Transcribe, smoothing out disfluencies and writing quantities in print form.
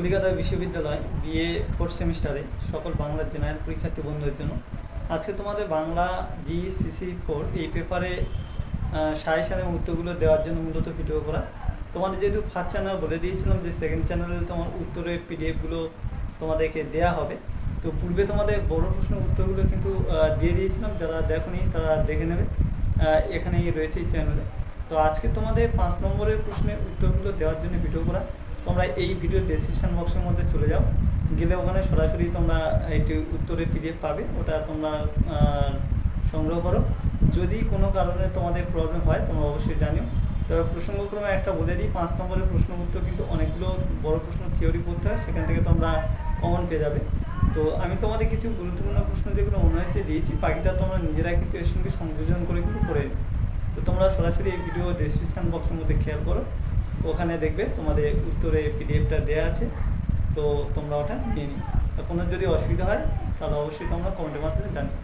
কলিকাতা বিশ্ববিদ্যালয় BA fourth সেমিস্টারে সকল বাংলা জেনারেল পরীক্ষার্থী বন্ধুদের জন্য আজকে তোমাদের বাংলা জিসিসি 4 এই পেপারে সাজেশনের উত্তরগুলো দেওয়ার জন্য মূলত ভিডিও করা। তোমাদের যেহেতু ফার্স্ট চ্যানেল বলে দিয়েছিলাম যে সেকেন্ড চ্যানেলে তোমার উত্তরের পিডিএফগুলো তোমাদেরকে দেওয়া হবে। তো পূর্বে তোমাদের বড় প্রশ্নের উত্তরগুলো কিন্তু দিয়ে দিয়েছিলাম, যারা দেখোনি তারা দেখে নেবে, এখানেই রয়েছে এই চ্যানেলে। তো আজকে তোমাদের 5 নম্বরের প্রশ্নের উত্তরগুলো দেওয়ার জন্য ভিডিও করা। তোমরা এই ভিডিওর ডেসক্রিপশন বক্সের মধ্যে চলে যাও, গেলে ওখানে সরাসরি তোমরা এটি উত্তরের পিডিএফ পাবে, ওটা তোমরা সংগ্রহ করো। যদি কোনো কারণে তোমাদের প্রবলেম হয় তোমরা অবশ্যই জানিও। তবে প্রসঙ্গক্রমে একটা বলে দিই, 5 নম্বরের প্রশ্ন উত্তর কিন্তু অনেকগুলো বড় প্রশ্ন থিওরি পড়তে হয়, সেখান থেকে তোমরা কমন পেয়ে যাবে। তো আমি তোমাদের কিছু গুরুত্বপূর্ণ প্রশ্ন যেগুলো মনে হয়েছে দিয়েছি, বাকিটা তোমরা নিজেরাই কিন্তু এর সঙ্গে সংযোজন করে কিন্তু করে নিও। তো তোমরা সরাসরি এই ভিডিও ডেসক্রিপশন বক্সের মধ্যে খেয়াল করো, ওখানে দেখবে তোমাদের উত্তরে পিডিএফটা দেওয়া আছে। তো তোমরা ওটা নিয়ে নিও। কোনো যদি অসুবিধা হয় তাহলে অবশ্যই তোমরা কমেন্টের মাধ্যমে জানিও।